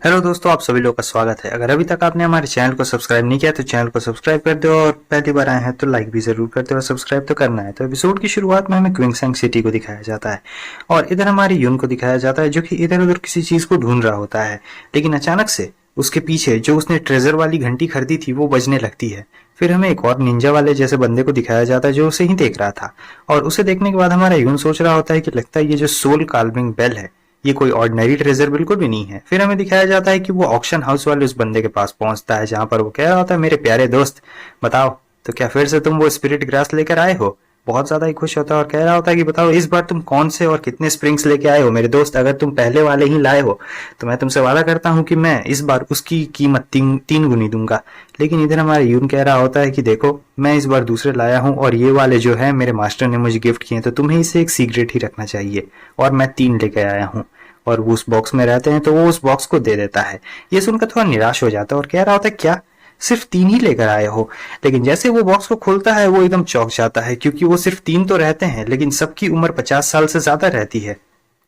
Hello दोस्तों, आप सभी लोगों का स्वागत है। अगर अभी तक आपने हमारे चैनल को सब्सक्राइब नहीं किया तो चैनल को सब्सक्राइब कर दो और पहली बार आए हैं तो लाइक भी जरूर कर दो और सब्सक्राइब तो करना है। तो एपिसोड की शुरुआत में हमें क्विंगसैंग सिटी को दिखाया जाता है और इधर हमारी यून को दिखाया जाता है जो कि इधर उधर किसी चीज को ढूंढ रहा होता है, लेकिन अचानक से उसके पीछे जो उसने ट्रेजर वाली घंटी खरीदी थी वो बजने लगती है। फिर हमें एक और निंजा वाले जैसे बंदे को दिखाया जाता है जो उसे ही देख रहा था और उसे देखने के बाद हमारा यून सोच रहा होता है कि लगता है ये जो सोल काल्विंग बेल है ये कोई ऑर्डिनरी ट्रेजर बिल्कुल भी नहीं है। फिर हमें दिखाया जाता है कि वो ऑक्शन हाउस वाले उस बंदे के पास पहुंचता है जहां पर वो कह रहा होता है, मेरे प्यारे दोस्त बताओ तो क्या फिर से तुम वो स्पिरिट ग्रास लेकर आए हो। बहुत ज्यादा ही खुश होता है और कह रहा होता है कि बताओ इस बार तुम कौन से और कितने स्प्रिंग्स लेके आए हो मेरे दोस्त। अगर तुम पहले वाले ही लाए हो तो मैं तुमसे वादा करता हूं कि मैं इस बार उसकी कीमत तीन गुनी दूंगा। लेकिन इधर हमारा यून कह रहा होता है कि देखो मैं इस बार दूसरे लाया हूं और ये वाले जो है मेरे मास्टर ने मुझे गिफ्ट किए तो तुम्हें इसे एक सीक्रेट ही रखना चाहिए और मैं 3 लेके आया हूं और वो उस बॉक्स में रहते हैं तो वो उस बॉक्स को दे देता है। ये सुनकर थोड़ा निराश हो जाता है और कह रहा होता है क्या सिर्फ 3 ही लेकर आए हो। लेकिन जैसे वो बॉक्स को खोलता है वो एकदम चौंक जाता है क्योंकि वो सिर्फ 3 तो रहते हैं लेकिन सबकी उम्र 50 साल से ज्यादा रहती है।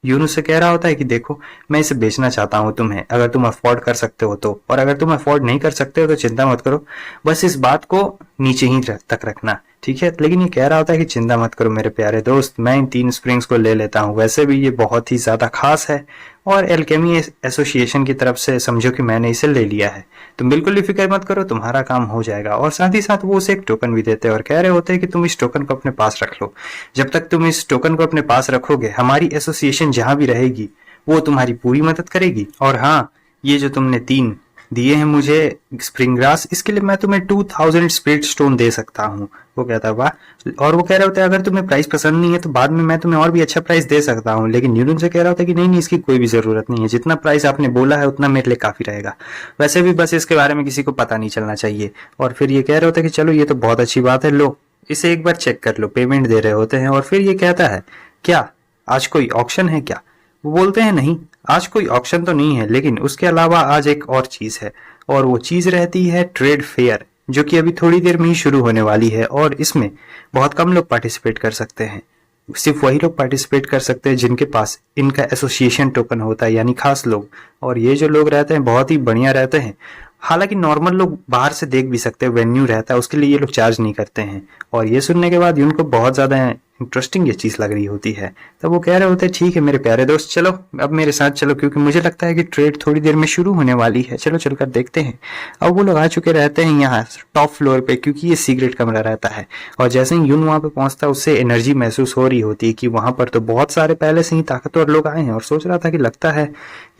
यूनुस से कह रहा होता है कि देखो मैं इसे बेचना चाहता हूँ तुम्हें, अगर तुम अफोर्ड कर सकते हो तो, और अगर तुम अफोर्ड नहीं कर सकते हो तो चिंता मत करो, बस इस बात को नीचे ही तक रखना, ठीक है। लेकिन ये कह रहा होता है कि चिंता मत करो मेरे प्यारे दोस्त, मैं इन 3 स्प्रिंग्स को ले लेता हूँ, वैसे भी ये बहुत ही ज्यादा खास है और एल्केमी एसोसिएशन की तरफ से समझो कि मैंने इसे ले लिया है, तुम बिल्कुल भी फिक्र मत करो, तुम्हारा काम हो जाएगा। और साथ ही साथ वो उसे एक टोकन भी देते हैं और कह रहे होते हैं कि तुम इस टोकन को अपने पास रख लो, जब तक तुम इस टोकन को अपने पास रखोगे हमारी एसोसिएशन जहां भी रहेगी वो तुम्हारी पूरी मदद करेगी। और हाँ, ये जो तुमने 3 दिए हैं मुझे स्प्रिंग ग्रास, इसके लिए मैं तुम्हें 2000 स्पिरिट स्टोन दे सकता हूँ। वो कहता है वाह। और वो कह रहे होते हैं अगर तुम्हें प्राइस पसंद नहीं है तो बाद में मैं तुम्हें और भी अच्छा प्राइस दे सकता हूँ। लेकिन न्यूटन से कह रहा होता है कि नहीं नहीं, इसकी कोई भी जरूरत नहीं है, जितना प्राइस आपने बोला है उतना मेरे लिए काफी रहेगा, वैसे भी बस इसके बारे में किसी को पता नहीं चलना चाहिए। और फिर ये कह रहे होते हैं कि चलो ये तो बहुत अच्छी बात है, लो इसे एक बार चेक कर लो, पेमेंट दे रहे होते हैं। और फिर ये कहता है क्या आज कोई ऑक्शन है क्या। वो बोलते हैं नहीं आज कोई ऑक्शन तो नहीं है, लेकिन उसके अलावा आज एक और चीज है और वो चीज रहती है ट्रेड फेयर, जो कि अभी थोड़ी देर में ही शुरू होने वाली है और इसमें बहुत कम लोग पार्टिसिपेट कर सकते हैं। सिर्फ वही लोग पार्टिसिपेट कर सकते हैं जिनके पास इनका एसोसिएशन टोकन होता है, यानी खास लोग। और ये जो लोग रहते हैं बहुत ही बढ़िया रहते हैं, हालांकि नॉर्मल लोग बाहर से देख भी सकते हैं, वेन्यू रहता है उसके लिए ये लोग चार्ज नहीं करते हैं। और ये सुनने के बाद उनको बहुत ज्यादा इंटरेस्टिंग ये चीज लग रही होती है। तब वो कह रहे होते हैं ठीक है मेरे प्यारे दोस्त, चलो अब मेरे साथ चलो क्योंकि मुझे लगता है कि ट्रेड थोड़ी देर में शुरू होने वाली है, चलो चलकर देखते हैं। अब वो लोग आ चुके रहते हैं यहाँ टॉप फ्लोर पे क्योंकि ये सीक्रेट कमरा रहता है। और जैसे ही यून वहां पे पहुंचता है उससे एनर्जी महसूस हो रही होती है कि वहां पर तो बहुत सारे पहले से ही ताकतवर लोग आए हैं और सोच रहा था कि लगता है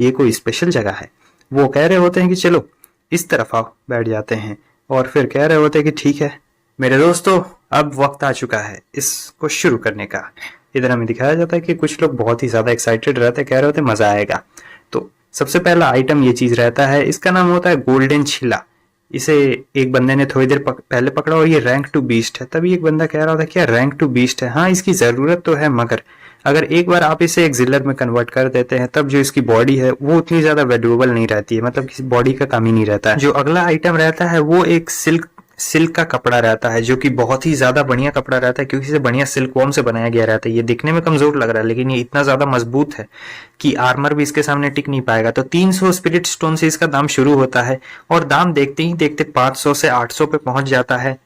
ये कोई स्पेशल जगह है। वो कह रहे होते हैं कि चलो इस तरफ आओ, बैठ जाते हैं। और फिर कह रहे होते हैं कि ठीक है मेरे दोस्तों, अब वक्त आ चुका है इसको शुरू करने का। इधर हमें दिखाया जाता है कि कुछ लोग बहुत ही ज्यादा एक्साइटेड रहते हैं, कह रहे होते हैं मजा आएगा। तो सबसे पहला आइटम ये चीज रहता है, इसका नाम होता है गोल्डन छिला। इसे एक बंदे ने थोड़ी देर पहले पकड़ा और ये रैंक 2 बीस्ट है। तभी एक बंदा कह रहा होता है क्या रैंक 2 बीस्ट है, हाँ इसकी जरूरत तो है, मगर अगर एक बार आप इसे एक्सिलर में कन्वर्ट कर देते हैं तब जो इसकी बॉडी है वो उतनी ज्यादा वैल्यूएबल नहीं रहती है, मतलब किसी बॉडी का काम ही नहीं रहता है। जो अगला आइटम रहता है वो एक सिल्क का कपड़ा रहता है जो कि बहुत ही ज्यादा बढ़िया कपड़ा रहता है क्योंकि इसे बढ़िया सिल्क वॉर्म से बनाया गया रहता है। ये दिखने में कमजोर लग रहा है लेकिन ये इतना ज्यादा मजबूत है कि आर्मर भी इसके सामने टिक नहीं पाएगा। तो 300 स्पिरिट स्टोन से इसका दाम शुरू होता है और दाम देखते ही देखते 500 से 800 पे पहुंच जाता है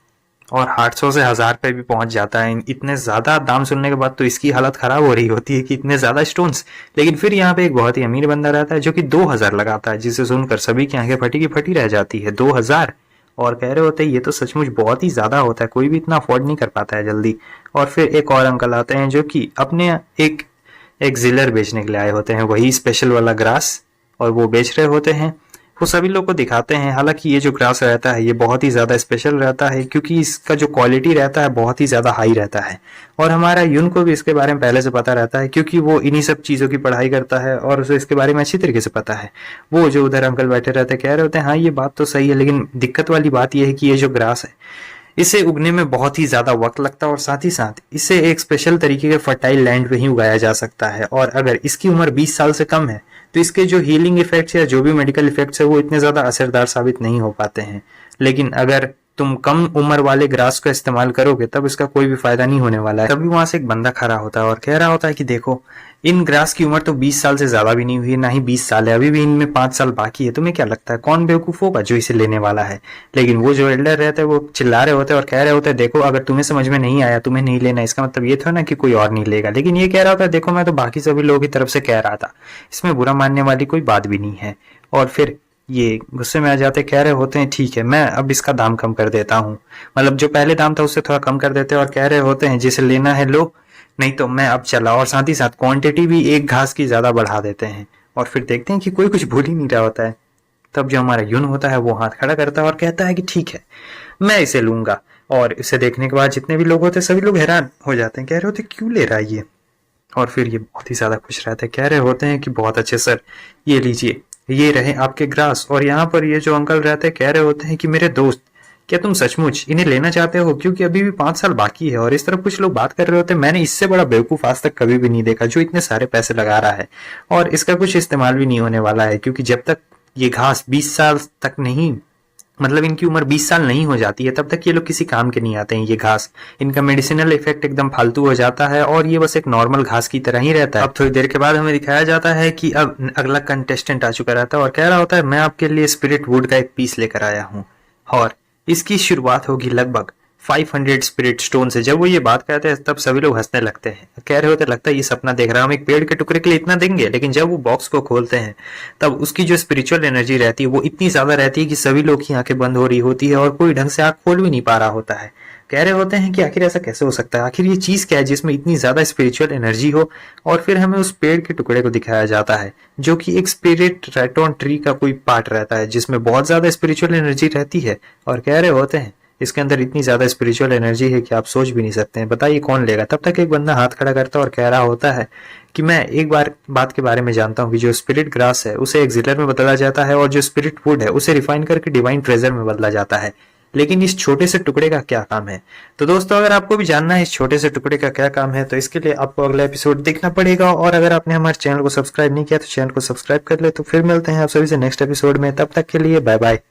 और 800 से 1000 पे भी पहुंच जाता है। इतने ज्यादा दाम सुनने के बाद तो इसकी हालत खराब हो रही होती है कि इतने ज्यादा स्टोन्स। लेकिन फिर यहाँ पे एक बहुत ही अमीर बंदा रहता है जो कि 2000 लगाता है, जिसे सुनकर सभी की आंखें फटी की फटी रह जाती है। 2000 और कह रहे होते हैं ये तो सचमुच बहुत ही ज्यादा होता है, कोई भी इतना अफोर्ड नहीं कर पाता है जल्दी। और फिर एक और अंकल आते हैं जो कि अपने एक एक्सिलर बेचने के लिए आए होते हैं, वही स्पेशल वाला ग्रास, और वो बेच रहे होते हैं। वो सभी लोग को दिखाते हैं, हालांकि ये जो ग्रास रहता है ये बहुत ही ज्यादा स्पेशल रहता है क्योंकि इसका जो क्वालिटी रहता है बहुत ही ज्यादा हाई रहता है। और हमारा यून को भी इसके बारे में पहले से पता रहता है क्योंकि वो इन्हीं सब चीजों की पढ़ाई करता है और उसे इसके बारे में अच्छी तरीके से पता है। वो जो उधर अंकल बैठे रहते हैं कह रहे होते हैं हाँ ये बात तो सही है, लेकिन दिक्कत वाली बात यह है कि ये जो ग्रास है इसे उगने में बहुत ही ज्यादा वक्त लगता है और साथ ही साथ इसे एक स्पेशल तरीके के फर्टाइल लैंड में ही उगाया जा सकता है। और अगर इसकी उम्र 20 साल से कम है तो इसके जो हीलिंग इफेक्ट्स या जो भी मेडिकल इफेक्ट्स है वो इतने ज्यादा असरदार साबित नहीं हो पाते हैं। लेकिन अगर तुम कम उम्र वाले ग्रास का इस्तेमाल करोगे तब इसका कोई भी फायदा नहीं होने वाला है। तभी वहां से एक बंदा खड़ा होता है और कह रहा होता है कि देखो, इन ग्रास की उम्र तो 20 साल से ज्यादा भी नहीं हुई, ना ही 20 साल है, अभी भी इनमें 5 साल बाकी है। तुम्हें क्या लगता है कौन बेवकूफ होगा जो इसे लेने वाला है? लेकिन वो जो एल्डर रहते हैं वो चिल्ला रहे होते हैं और कह रहे होते हैं, देखो अगर तुम्हें समझ में नहीं आया, तुम्हें नहीं लेना, इसका मतलब ये था ना कि कोई और नहीं लेगा। लेकिन ये कह रहा होता है, देखो मैं तो बाकी सभी लोगों की तरफ से कह रहा था, इसमें बुरा मानने वाली कोई बात भी नहीं है। और फिर ये गुस्से में आ जाते, कह रहे होते हैं ठीक है, मैं अब इसका दाम कम कर देता हूँ। मतलब जो पहले दाम था उससे थोड़ा कम कर देते हैं और कह रहे होते हैं जिसे लेना है लो, नहीं तो मैं अब चला। और साथ ही साथ क्वांटिटी भी एक घास की ज्यादा बढ़ा देते हैं। और फिर देखते हैं कि कोई कुछ भूल ही नहीं रहा होता है। तब जो हमारा यून होता है वो हाथ खड़ा करता है और कहता है कि ठीक है, मैं इसे लूंगा। और इसे देखने के बाद जितने भी लोग होते हैं सभी लोग हैरान हो जाते हैं, कह रहे होते क्यों ले रहा है ये। और फिर ये बहुत ही ज्यादा खुश रहते हैं, कह रहे होते हैं कि बहुत अच्छे सर, ये लीजिए, ये रहे आपके ग्रास। और यहाँ पर ये जो अंकल रहते हैं कह रहे होते हैं कि मेरे दोस्त, क्या तुम सचमुच इन्हें लेना चाहते हो? क्योंकि अभी भी 5 साल बाकी है। और इस तरफ कुछ लोग बात कर रहे होते हैं, मैंने इससे बड़ा बेवकूफ आज तक कभी भी नहीं देखा जो इतने सारे पैसे लगा रहा है और इसका कुछ इस्तेमाल भी नहीं होने वाला है। क्योंकि जब तक ये घास 20 साल तक नहीं, मतलब इनकी उम्र 20 साल नहीं हो जाती है, तब तक ये लोग किसी काम के नहीं आते हैं। ये घास, इनका मेडिसिनल इफेक्ट एकदम फालतू हो जाता है और ये बस एक नॉर्मल घास की तरह ही रहता है। अब थोड़ी देर के बाद हमें दिखाया जाता है कि अब अगला कंटेस्टेंट आ चुका रहता है और कह रहा होता है, मैं आपके लिए स्पिरिट वुड का एक पीस लेकर आया हूँ और इसकी शुरुआत होगी लगभग 500 स्पिरिट स्टोन से। जब वो ये बात कहते हैं तब सभी लोग हंसने लगते हैं, कह रहे होते लगता है ये सपना देख रहा है, हम एक पेड़ के टुकड़े के लिए इतना देंगे। लेकिन जब वो बॉक्स को खोलते हैं तब उसकी जो स्पिरिचुअल एनर्जी रहती है वो इतनी ज्यादा रहती है कि सभी लोग की आंखें बंद हो रही होती है और कोई ढंग से आंख खोल भी नहीं पा रहा होता है। कह रहे होते हैं कि आखिर ऐसा कैसे हो सकता है, आखिर ये चीज क्या है जिसमें इतनी ज्यादा स्पिरिचुअल एनर्जी हो। और फिर हमें उस पेड़ के टुकड़े को दिखाया जाता है जो कि एक स्पिरिट रेटोन ट्री का कोई पार्ट रहता है जिसमें बहुत ज्यादा स्पिरिचुअल एनर्जी रहती है। और कह रहे होते हैं इसके अंदर इतनी ज्यादा स्पिरिचुअल एनर्जी है कि आप सोच भी नहीं सकते हैं, बताइए कौन लेगा। तब तक एक बंदा हाथ खड़ा करता है और कह रहा होता है कि मैं एक बार बात के बारे में जानता हूँ कि जो स्पिरिट ग्रास है उसे एक्सिलर में बदला जाता है और जो स्पिरिट वुड है उसे रिफाइन करके डिवाइन ट्रेजर में बदला जाता है। लेकिन इस छोटे से टुकड़े का क्या काम है? तो दोस्तों अगर आपको भी जानना है इस छोटे से टुकड़े का क्या काम है तो इसके लिए आपको अगला एपिसोड देखना पड़ेगा। और अगर आपने हमारे चैनल को सब्सक्राइब नहीं किया तो चैनल को सब्सक्राइब कर ले। तो फिर मिलते हैं आप सभी से नेक्स्ट एपिसोड में, तब तक के लिए बाय बाय।